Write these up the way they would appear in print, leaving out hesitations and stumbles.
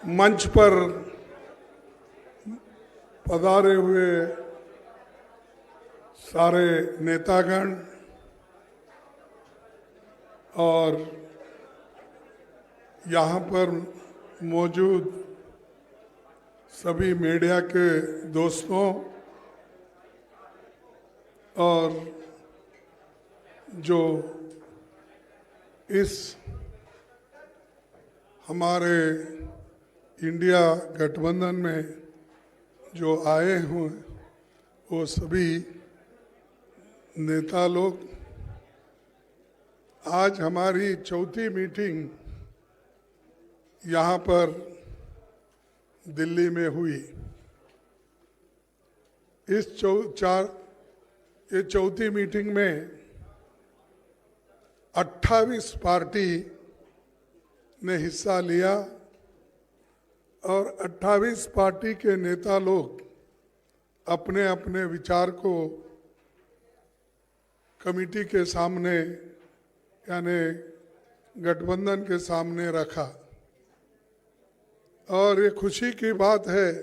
मंच पर पधारे हुए सारे नेतागण और यहाँ पर मौजूद सभी मीडिया के दोस्तों और जो इस हमारे इंडिया गठबंधन में जो आए हुए वो सभी नेता लोग, आज हमारी चौथी मीटिंग यहाँ पर दिल्ली में हुई। इस चौथी मीटिंग में 28 पार्टी ने हिस्सा लिया और 28 पार्टी के नेता लोग अपने अपने विचार को कमेटी के सामने यानी गठबंधन के सामने रखा। और ये खुशी की बात है,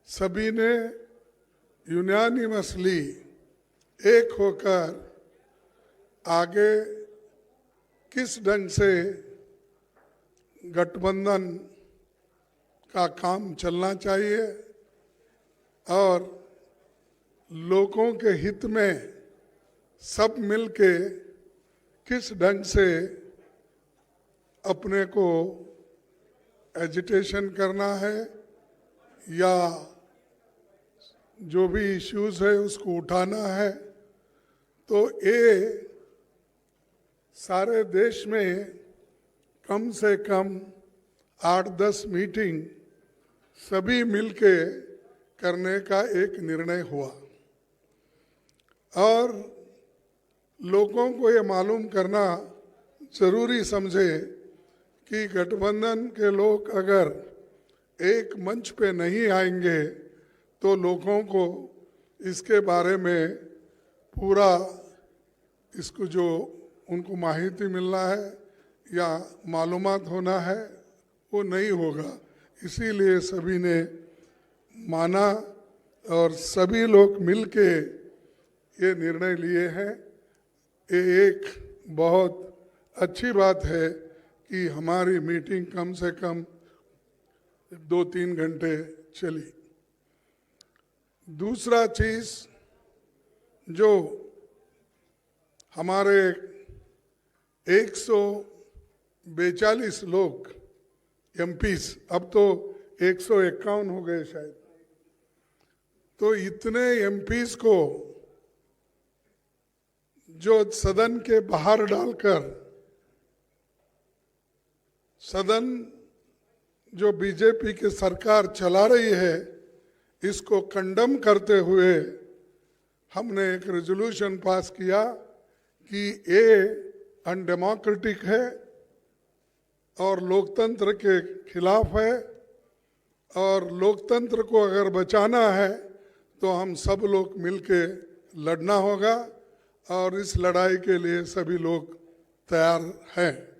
सभी ने यूनानिमसली एक होकर आगे किस ढंग से गठबंधन का काम चलना चाहिए और लोगों के हित में सब मिलके किस ढंग से अपने को एजिटेशन करना है या जो भी इश्यूज है उसको उठाना है। तो ये सारे देश में कम से कम 8-10 मीटिंग सभी मिलके करने का एक निर्णय हुआ और लोगों को ये मालूम करना जरूरी समझे कि गठबंधन के लोग अगर एक मंच पे नहीं आएंगे तो लोगों को इसके बारे में पूरा इसको जो उनको माहिती मिलना है या मालूमात होना है वो नहीं होगा। इसीलिए सभी ने माना और सभी लोग मिलके ये निर्णय लिए हैं। ये एक बहुत अच्छी बात है कि हमारी मीटिंग कम से कम 2-3 घंटे चली। दूसरा चीज जो हमारे 142 लोग एमपीस, अब तो 151 हो गए शायद, तो इतने एमपीस को जो सदन के बाहर डालकर सदन जो बीजेपी की सरकार चला रही है इसको कंडम करते हुए हमने एक रेजोल्यूशन पास किया कि ये अनडेमोक्रेटिक है और लोकतंत्र के खिलाफ है और लोकतंत्र को अगर बचाना है तो हम सब लोग मिलके लड़ना होगा और इस लड़ाई के लिए सभी लोग तैयार हैं।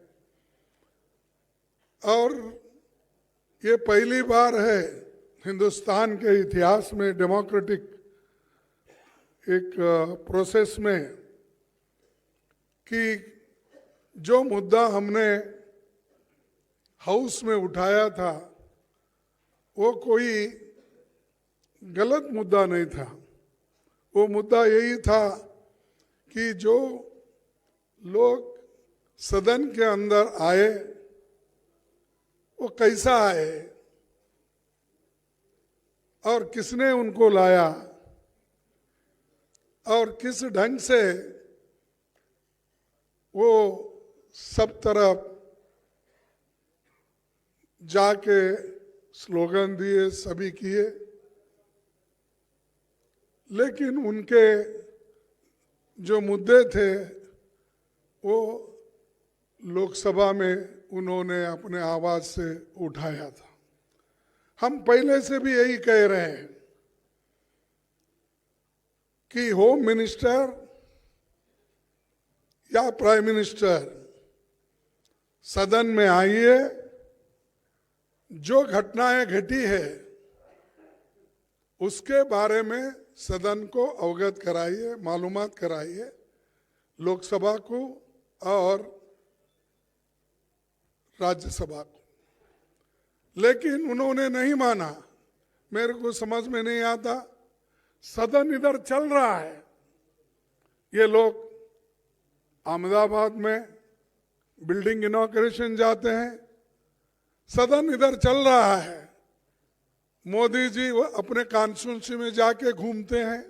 और ये पहली बार है हिंदुस्तान के इतिहास में डेमोक्रेटिक एक प्रोसेस में कि जो मुद्दा हमने हाउस में उठाया था वो कोई गलत मुद्दा नहीं था। वो मुद्दा यही था कि जो लोग सदन के अंदर आए वो कैसा आए और किसने उनको लाया और किस ढंग से वो सब तरफ जाके स्लोगन दिए, सभी किए, लेकिन उनके जो मुद्दे थे वो लोकसभा में उन्होंने अपने आवाज से उठाया था। हम पहले से भी यही कह रहे हैं कि होम मिनिस्टर या प्राइम मिनिस्टर सदन में आइए, जो घटनाएं घटी है उसके बारे में सदन को अवगत कराइए, मालूमात कराइए, लोकसभा को और राज्यसभा को। लेकिन उन्होंने नहीं माना। मेरे को समझ में नहीं आता, सदन इधर चल रहा है, ये लोग अहमदाबाद में बिल्डिंग इनॉग्रेशन जाते हैं, सदन इधर चल रहा है, मोदी जी अपने कॉन्स्टिट्यूंसी में जाके घूमते हैं।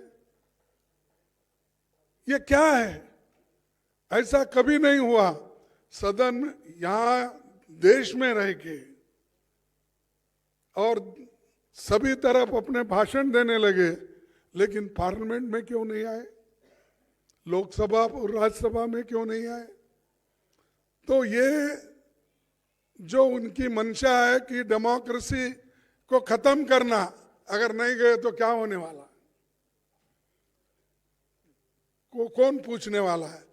ये क्या है? ऐसा कभी नहीं हुआ। सदन यहां देश में रह के और सभी तरफ अपने भाषण देने लगे, लेकिन पार्लियामेंट में क्यों नहीं आए? लोकसभा और राज्यसभा में क्यों नहीं आए? तो ये जो उनकी मंशा है कि डेमोक्रेसी को खत्म करना, अगर नहीं गए तो क्या होने वाला को कौन पूछने वाला है?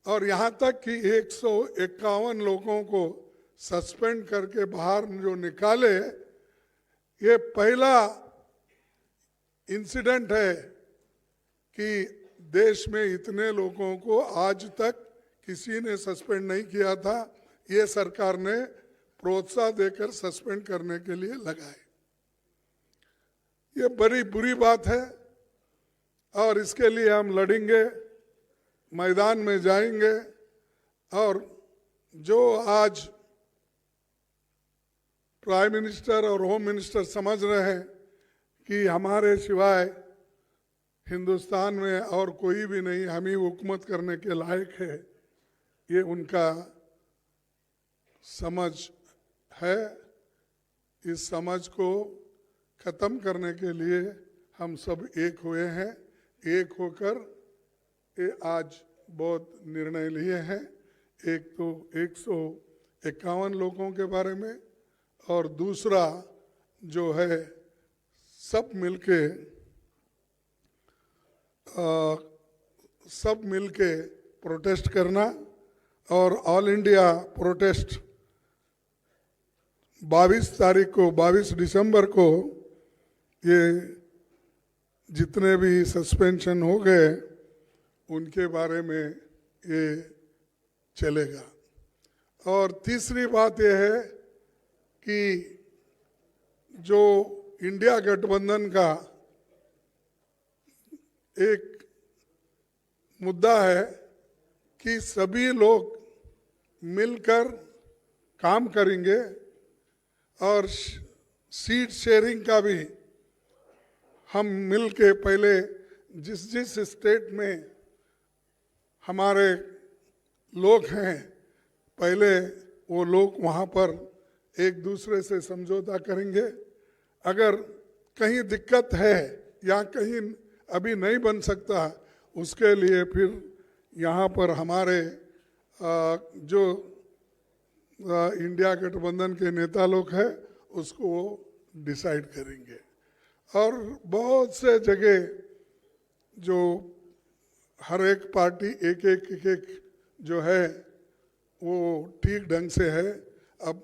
और यहां तक कि 151 लोगों को सस्पेंड करके बाहर जो निकाले, ये पहला इंसिडेंट है कि देश में इतने लोगों को आज तक किसी ने सस्पेंड नहीं किया था। ये सरकार ने प्रोत्साहन देकर सस्पेंड करने के लिए लगाए। ये बड़ी बुरी बात है और इसके लिए हम लड़ेंगे, मैदान में जाएंगे। और जो आज प्राइम मिनिस्टर और होम मिनिस्टर समझ रहे हैं कि हमारे सिवाय हिंदुस्तान में और कोई भी नहीं, हम ही हुकूमत करने के लायक है, ये उनका समझ है। इस समझ को खत्म करने के लिए हम सब एक हुए हैं। एक होकर ये आज बहुत निर्णय लिए हैं। एक तो 151 लोगों के बारे में, और दूसरा जो है सब मिलके प्रोटेस्ट करना। और ऑल इंडिया प्रोटेस्ट 22 दिसंबर को ये जितने भी सस्पेंशन हो गए उनके बारे में ये चलेगा। और तीसरी बात यह है कि जो इंडिया गठबंधन का एक मुद्दा है कि सभी लोग मिलकर काम करेंगे और सीट शेयरिंग का भी हम मिल के पहले जिस स्टेट में हमारे लोग हैं, पहले वो लोग वहाँ पर एक दूसरे से समझौता करेंगे। अगर कहीं दिक्कत है या कहीं अभी नहीं बन सकता, उसके लिए फिर यहाँ पर हमारे जो इंडिया गठबंधन के नेता लोग हैं उसको डिसाइड करेंगे। और बहुत से जगह जो हर एक पार्टी एक जो है वो ठीक ढंग से है। अब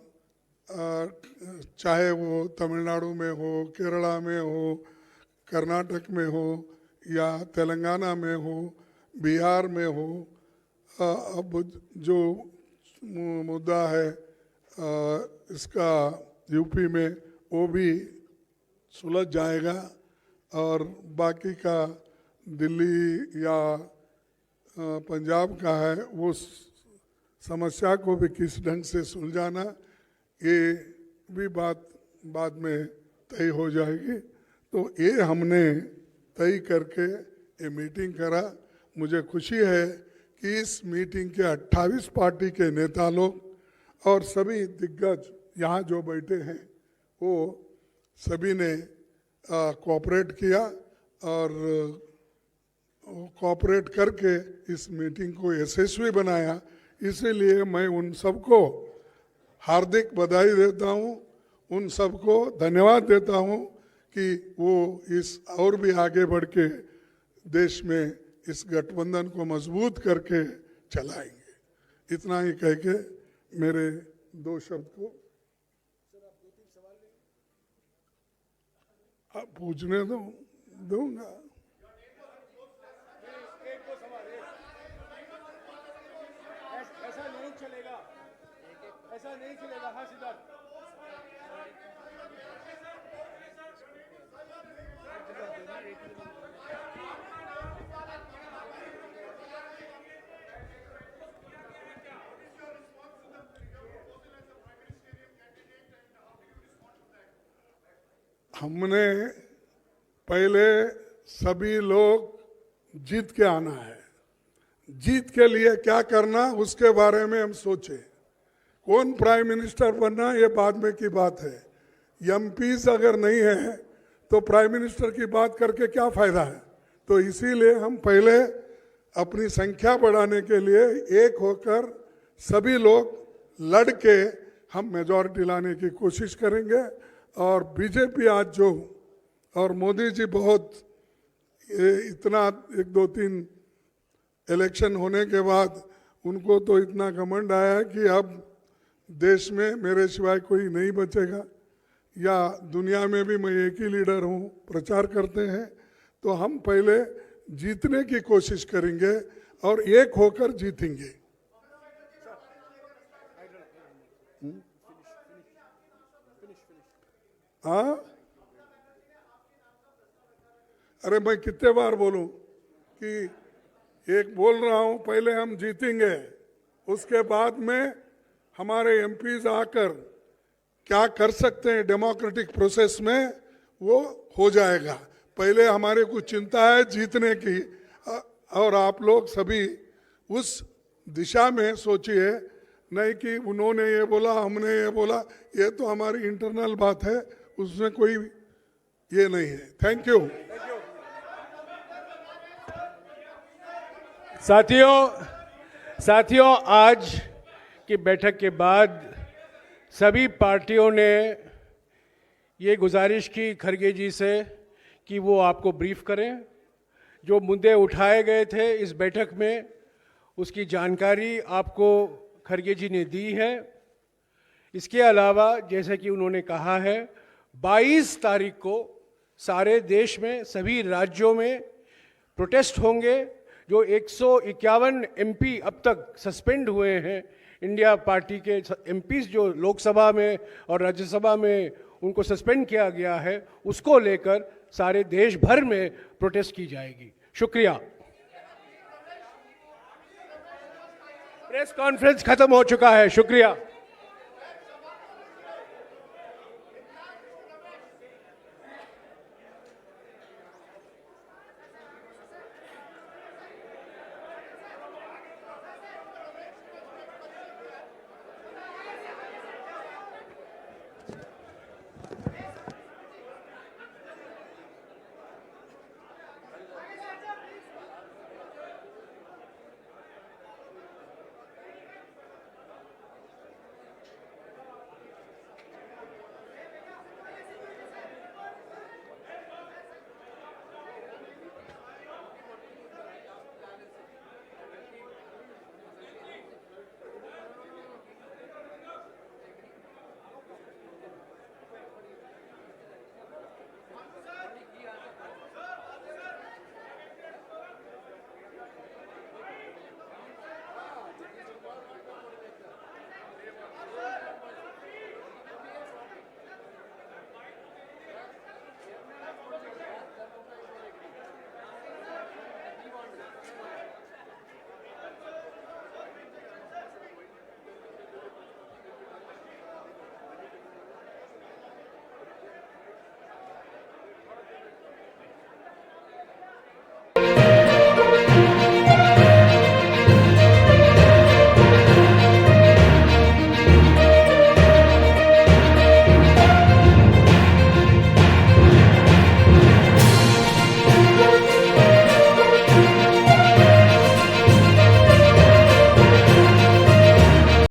चाहे वो तमिलनाडु में हो, केरला में हो, कर्नाटक में हो या तेलंगाना में हो, बिहार में हो, अब जो मुद्दा है इसका यूपी में, वो भी सुलझ जाएगा। और बाकी का दिल्ली या पंजाब का है, वो समस्या को भी किस ढंग से सुलझाना, ये भी बात बाद में तय हो जाएगी। तो ये हमने तय करके ये मीटिंग करा। मुझे खुशी है कि इस मीटिंग के 28 पार्टी के नेता लोग और सभी दिग्गज यहाँ जो बैठे हैं वो सभी ने कोऑपरेट किया और कोऑपरेट करके इस मीटिंग को यशस्वी बनाया। इसीलिए मैं उन सबको हार्दिक बधाई देता हूँ, उन सबको धन्यवाद देता हूँ कि वो इस और भी आगे बढ़ के देश में इस गठबंधन को मजबूत करके चलाएंगे। इतना ही कह के मेरे 2 शब्द को हाँ, पूछने दो, दूंगा। ऐसा नहीं चलेगा, ऐसा नहीं चलेगा। हाँ सिद्धार्थ, हमने पहले सभी लोग जीत के आना है, जीत के लिए क्या करना उसके बारे में हम सोचे। कौन प्राइम मिनिस्टर बनना ये बाद में की बात है। एमपीज अगर नहीं है तो प्राइम मिनिस्टर की बात करके क्या फायदा है। तो इसीलिए हम पहले अपनी संख्या बढ़ाने के लिए एक होकर सभी लोग लड़ के हम मेजॉरिटी लाने की कोशिश करेंगे। और बीजेपी आज जो, और मोदी जी बहुत इतना 1-2-3 इलेक्शन होने के बाद उनको तो इतना घमंड आया कि अब देश में मेरे सिवाय कोई नहीं बचेगा, या दुनिया में भी मैं एक ही लीडर हूँ, प्रचार करते हैं। तो हम पहले जीतने की कोशिश करेंगे और एक होकर जीतेंगे। हाँ, अरे मैं कितने बार बोलूं कि एक बोल रहा हूं, पहले हम जीतेंगे, उसके बाद में हमारे एमपीज आकर क्या कर सकते हैं डेमोक्रेटिक प्रोसेस में वो हो जाएगा। पहले हमारे को चिंता है जीतने की, और आप लोग सभी उस दिशा में सोचिए, नहीं कि उन्होंने ये बोला हमने ये बोला। ये तो हमारी इंटरनल बात है, उसमें कोई ये नहीं है। Thank you. साथियों, आज की बैठक के बाद सभी पार्टियों ने ये गुजारिश की खरगे जी से कि वो आपको ब्रीफ करें। जो मुद्दे उठाए गए थे इस बैठक में, उसकी जानकारी आपको खरगे जी ने दी है। इसके अलावा जैसे कि उन्होंने कहा है, 22 तारीख को सारे देश में सभी राज्यों में प्रोटेस्ट होंगे। जो 151 एमपी अब तक सस्पेंड हुए हैं, इंडिया पार्टी के एमपीज जो लोकसभा में और राज्यसभा में उनको सस्पेंड किया गया है, उसको लेकर सारे देश भर में प्रोटेस्ट की जाएगी। शुक्रिया। प्रेस कॉन्फ्रेंस खत्म हो चुका है। शुक्रिया।